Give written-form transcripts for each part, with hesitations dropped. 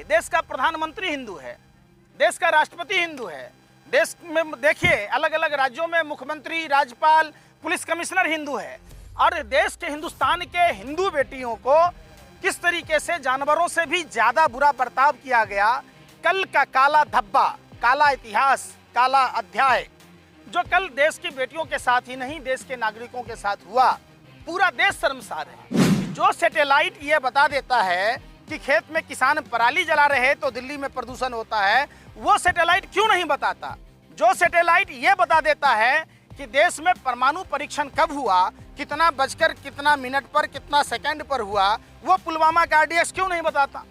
देश का प्रधानमंत्री हिंदू है, देश का राष्ट्रपति हिंदू है, देश में देखिए अलग अलग राज्यों में मुख्यमंत्री, राज्यपाल, पुलिस कमिश्नर हिंदू है। और देश के हिंदुस्तान के हिंदू बेटियों को किस तरीके से जानवरों से भी ज़्यादा बुरा बर्ताव किया गया। कल का काला धब्बा, काला इतिहास, काला अध्याय जो कल देश की बेटियों के साथ ही नहीं देश के नागरिकों के साथ हुआ, पूरा देश शर्मसार है। जो सैटेलाइट ये बता देता है कि खेत में किसान पराली जला रहे तो दिल्ली में प्रदूषण होता है, वो सैटेलाइट क्यों नहीं बताता? जो सैटेलाइट ये बता देता है कि देश में परमाणु परीक्षण कब हुआ, कितना बजकर कितना मिनट पर, कितना सेकंड पर हुआ, वो पुलवामा का RDX क्यों नहीं बताता?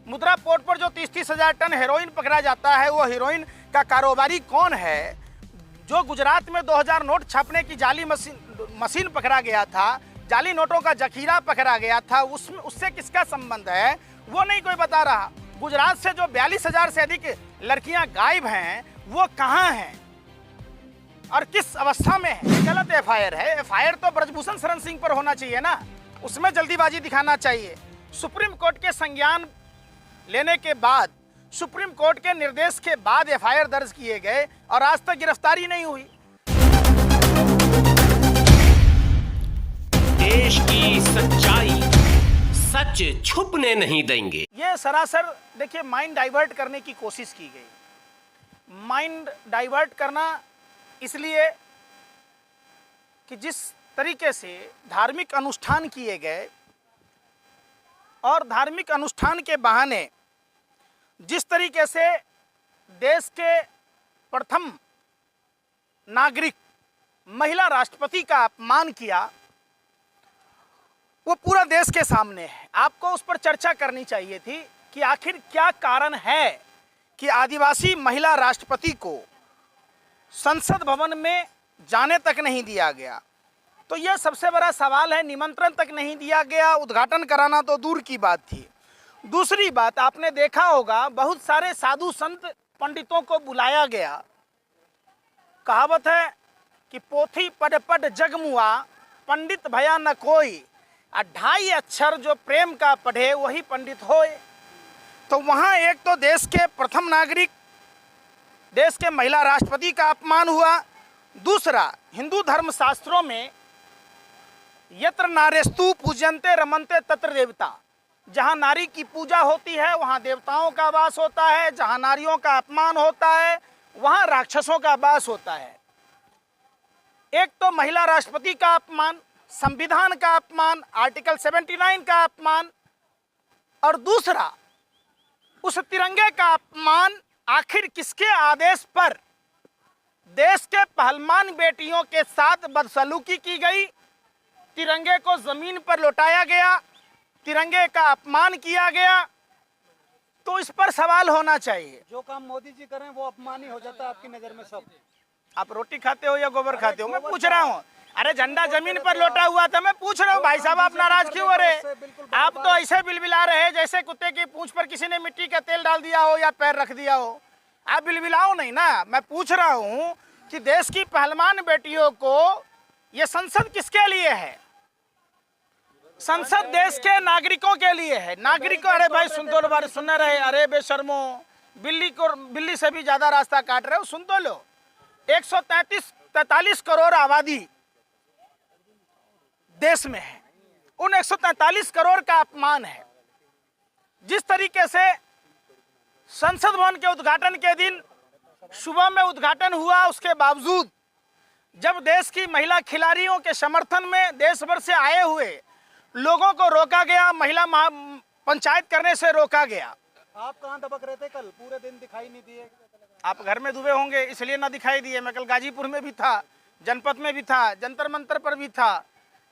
मुद्रा पोर्ट पर जो 30-30 हज़ार टन हेरोइन पकड़ा जाता है, वो हेरोइन का कारोबारी कौन है? जो गुजरात में 2000 नोट छापने की जाली मशीन पकड़ा गया था, जाली नोटों का जखीरा पकड़ा गया था, उससे किसका संबंध है वो नहीं कोई बता रहा। गुजरात से जो 42,000 से अधिक लड़कियां गायब हैं, वो कहां हैं और किस अवस्था में है? गलत FIR है। FIR तो ब्रजभूषण शरण सिंह पर होना चाहिए ना, उसमें जल्दीबाजी दिखाना चाहिए। सुप्रीम कोर्ट के संज्ञान लेने के बाद, सुप्रीम कोर्ट के निर्देश के बाद FIR दर्ज किए गए और आज तक गिरफ्तारी नहीं हुई। देश की सच्चाई, सच छुपने नहीं देंगे। ये सरासर देखिए माइंड डाइवर्ट करने की कोशिश की गई। माइंड डाइवर्ट करना इसलिए कि जिस तरीके से धार्मिक अनुष्ठान किए गए और धार्मिक अनुष्ठान के बहाने जिस तरीके से देश के प्रथम नागरिक महिला राष्ट्रपति का अपमान किया, वो पूरा देश के सामने है। आपको उस पर चर्चा करनी चाहिए थी कि आखिर क्या कारण है कि आदिवासी महिला राष्ट्रपति को संसद भवन में जाने तक नहीं दिया गया। तो यह सबसे बड़ा सवाल है। निमंत्रण तक नहीं दिया गया, उद्घाटन कराना तो दूर की बात थी। दूसरी बात, आपने देखा होगा बहुत सारे साधु संत पंडितों को बुलाया गया। कहावत है कि पोथी पढ़ पढ़ जगमुआ, पंडित भया न कोई, 2.5 अक्षर जो प्रेम का पढ़े वही पंडित होए। तो वहाँ एक तो देश के प्रथम नागरिक, देश के महिला राष्ट्रपति का अपमान हुआ। दूसरा, हिंदू धर्म शास्त्रों में यत्र नारेस्तु पूजन्ते रमन्ते तत्र देवता, जहाँ नारी की पूजा होती है वहाँ देवताओं का वास होता है, जहाँ नारियों का अपमान होता है वहाँ राक्षसों का वास होता है। एक तो महिला राष्ट्रपति का अपमान, संविधान का अपमान, आर्टिकल 79 का अपमान, और दूसरा उस तिरंगे का अपमान। आखिर किसके आदेश पर देश के पहलवान बेटियों के साथ बदसलूकी की गई, तिरंगे को जमीन पर लौटाया गया, तिरंगे का अपमान किया गया? तो इस पर सवाल होना चाहिए। जो काम मोदी जी करें वो अपमान ही हो जाता है आपकी नजर में सब। आप रोटी खाते हो या गोबर खाते हो? मैं पूछ रहा हूँ। अरे झंडा जमीन पर लौटा हुआ था, मैं पूछ रहा हूँ भाई साहब आप नाराज क्यों हो रहे? आप तो ऐसे बिलबिला रहे जैसे कुत्ते की पूंछ पर किसी ने मिट्टी का तेल डाल दिया हो या पैर रख दिया हो। आप बिलबिलाओ नहीं ना। मैं पूछ रहा हूँ कि देश की पहलवान बेटियों को ये संसद किसके लिए है? संसद देश के नागरिकों के लिए है। नागरिकों, अरे भाई सुन तो लो, बारे सुन रहे, अरे बेशर्मो, बिल्ली से भी ज्यादा रास्ता काट रहे हो, सुन तो लो। 143 करोड़ आबादी देश में है, उन 143 करोड़ का अपमान है। जिस तरीके से संसद भवन के उद्घाटन के दिन सुबह में उद्घाटन हुआ, उसके बावजूद जब देश की महिला खिलाड़ियों के समर्थन में देश भर से आए हुए लोगों को रोका गया, महिला पंचायत करने से रोका गया। आप कहाँ दबक रहे थे कल? पूरे दिन दिखाई नहीं दिए। आप घर में डूबे होंगे इसलिए ना दिखाई दिए। मैं कल गाजीपुर में भी था, जनपद में भी था, जंतर मंतर पर भी था।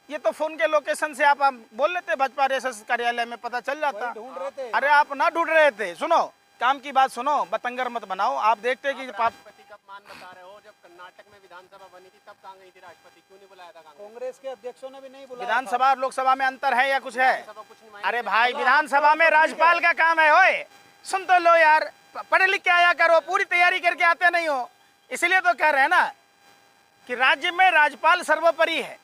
ये तो फोन के लोकेशन से आप बोल लेते, भाजपा RSS कार्यालय में पता चल जाता। ढूंढ रहे थे। अरे आप ना ढूंढ रहे थे, सुनो काम की बात सुनो, बतंगर मत बनाओ। आप देखते कि राष्ट्रपति का अपमान बता रहे हो। जब कर्नाटक में विधानसभा बनी थी तब कहाँ गई थी राष्ट्रपति? क्यों नहीं बुलाया था? कांग्रेस के अध्यक्षों ने भी नहीं बुलाया। विधानसभा और लोकसभा में अंतर है या कुछ है? कुछ नहीं। अरे भाई विधानसभा में राज्यपाल का काम है। ओए सुन तो लो यार, पढ़े लिख के आया करो, पूरी तैयारी करके आते नहीं हो। इसलिए तो कह रहे हैं ना कि राज्य में राज्यपाल सर्वोपरि है,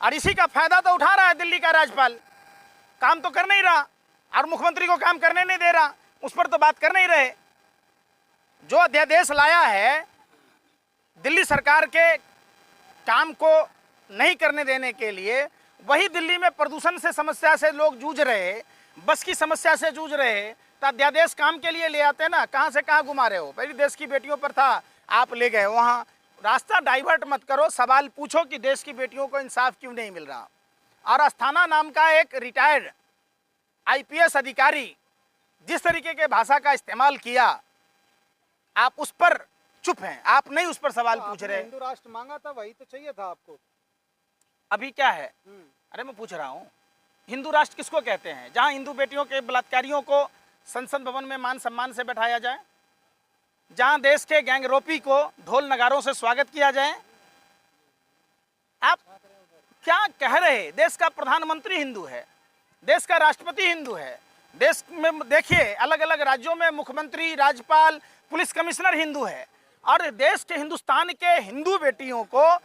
और इसी का फायदा तो उठा रहा है दिल्ली का राज्यपाल। काम तो कर नहीं रहा। और मुख्यमंत्री को काम करने नहीं दे रहा, उस पर तो बात कर नहीं रहे। जो अध्यादेश लाया है दिल्ली सरकार के काम को नहीं करने देने के लिए, वही दिल्ली में प्रदूषण से समस्या से लोग जूझ रहे, बस की समस्या से जूझ रहे, तो अध्यादेश काम के लिए ले आते ना। कहाँ से कहाँ घुमा रहे हो? पहले देश की बेटियों पर था, आप ले गए वहाँ। रास्ता डाइवर्ट मत करो, सवाल पूछो कि देश की बेटियों को इंसाफ क्यों नहीं मिल रहा। और अस्थाना नाम का एक रिटायर्ड IPS अधिकारी जिस तरीके के भाषा का इस्तेमाल किया, आप उस पर चुप हैं, आप नहीं उस पर सवाल पूछ रहे। हिंदू राष्ट्र मांगा था, वही तो चाहिए था आपको। अभी क्या है? अरे मैं पूछ रहा हूँ, हिंदू राष्ट्र किसको कहते हैं? जहाँ हिंदू बेटियों के बलात्कारियों को संसद भवन में मान सम्मान से बैठाया जाए, जहाँ देश के गैंगरोपी को ढोल नगारों से स्वागत किया जाए। आप क्या कह रहे? देश का प्रधानमंत्री हिंदू है, देश का राष्ट्रपति हिंदू है, देश में देखिए अलग अलग राज्यों में मुख्यमंत्री, राज्यपाल, पुलिस कमिश्नर हिंदू है। और देश के हिंदुस्तान के हिंदू बेटियों को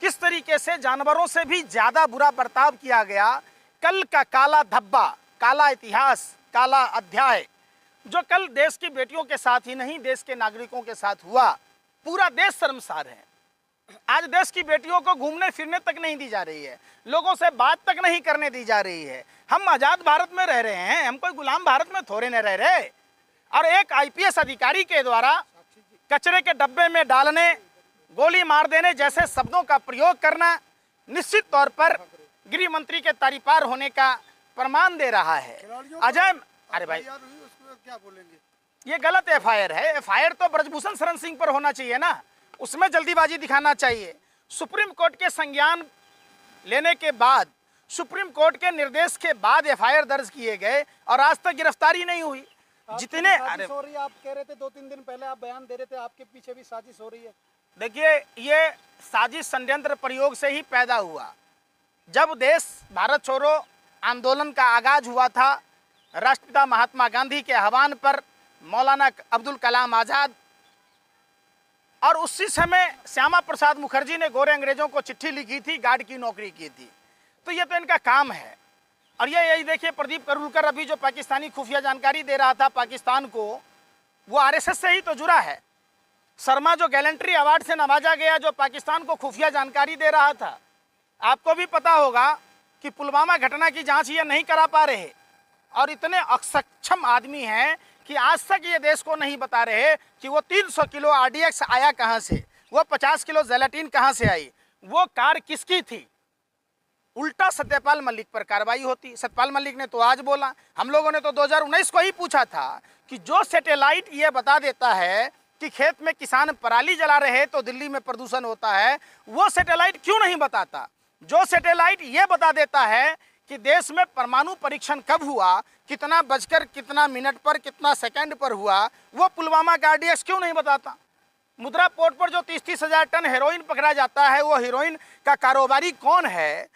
किस तरीके से जानवरों से भी ज़्यादा बुरा बर्ताव किया गया। कल का काला धब्बा, काला इतिहास, काला अध्याय जो कल देश की बेटियों के साथ ही नहीं देश के नागरिकों के साथ हुआ, पूरा देश शर्मसार है। आज देश की बेटियों को घूमने फिरने तक नहीं दी जा रही है, लोगों से बात तक नहीं करने दी जा रही है। हम आज़ाद भारत में रह रहे हैं, हम कोई गुलाम भारत में थोड़े न रह रहे। और एक IPS अधिकारी के द्वारा कचरे के डब्बे में डालने, गोली मार देने जैसे शब्दों का प्रयोग करना निश्चित तौर पर गृह मंत्री के तारीपार होने का प्रमाण दे रहा है। अजय, अरे भाई क्या बोलेंगे? ये गलत FIR है। FIR तो ब्रजभूषण शरण सिंह पर होना चाहिए ना, उसमें जल्दीबाजी दिखाना चाहिए। सुप्रीम कोर्ट के संज्ञान लेने के बाद, सुप्रीम कोर्ट के निर्देश के बाद FIR दर्ज किए गए और आज तक गिरफ्तारी नहीं हुई। जितने साजिश हो रही है, आप कह रहे थे 2-3 दिन पहले, आप बयान दे रहे थे आपके पीछे भी साजिश हो रही है। देखिए, ये साजिश षड्यंत्र प्रयोग से ही पैदा हुआ। जब देश भारत छोड़ो आंदोलन का आगाज हुआ था, राष्ट्रपिता महात्मा गांधी के आह्वान पर मौलाना अब्दुल कलाम आज़ाद और उसी समय श्यामा प्रसाद मुखर्जी ने गोरे अंग्रेजों को चिट्ठी लिखी थी, गार्ड की नौकरी की थी। तो ये तो इनका काम है। और ये यही देखिए, प्रदीप करूलकर अभी जो पाकिस्तानी खुफिया जानकारी दे रहा था पाकिस्तान को, वो RSS से ही तो जुड़ा है। शर्मा जो गैलेंट्री अवार्ड से नवाजा गया, जो पाकिस्तान को खुफिया जानकारी दे रहा था। आपको भी पता होगा कि पुलवामा घटना की जांच ये नहीं करा पा रहे और इतने अक्षम आदमी हैं कि आज तक ये देश को नहीं बता रहे कि वो 300 किलो RDX आया कहाँ से, वो 50 किलो जेलेटिन कहाँ से आई, वो कार किसकी थी। उल्टा सत्यपाल मलिक पर कार्रवाई होती। सत्यपाल मलिक ने तो आज बोला, हम लोगों ने तो 2019 को ही पूछा था कि जो सैटेलाइट ये बता देता है कि खेत में किसान पराली जला रहे तो दिल्ली में प्रदूषण होता है, वो सैटेलाइट क्यों नहीं बताता। जो सैटेलाइट ये बता देता है कि देश में परमाणु परीक्षण कब हुआ, कितना बजकर कितना मिनट पर, कितना सेकंड पर हुआ, वो पुलवामा का RDX क्यों नहीं बताता। मुद्रा पोर्ट पर जो 30-30 हज़ार टन हेरोइन पकड़ा जाता है, वो हेरोइन का कारोबारी कौन है।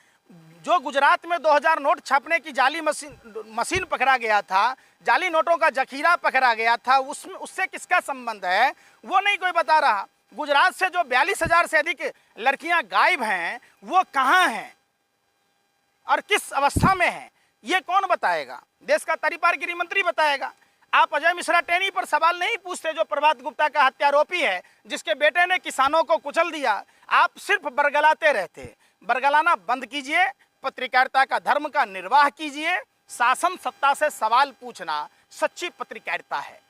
जो गुजरात में 2000 नोट छापने की जाली मशीन पकड़ा गया था, जाली नोटों का जखीरा पकड़ा गया था, उससे किसका संबंध है, वो नहीं कोई बता रहा। गुजरात से जो 42,000 से अधिक लड़कियां गायब हैं, वो कहाँ हैं और किस अवस्था में हैं, ये कौन बताएगा। देश का तारीपार गृह मंत्री बताएगा। आप अजय मिश्रा टेनी पर सवाल नहीं पूछते, जो प्रभात गुप्ता का हत्यारोपी है, जिसके बेटे ने किसानों को कुचल दिया। आप सिर्फ बरगलाते रहते। बरगलाना बंद कीजिए, पत्रकारिता का धर्म का निर्वाह कीजिए। शासन सत्ता से सवाल पूछना सच्ची पत्रकारिता है।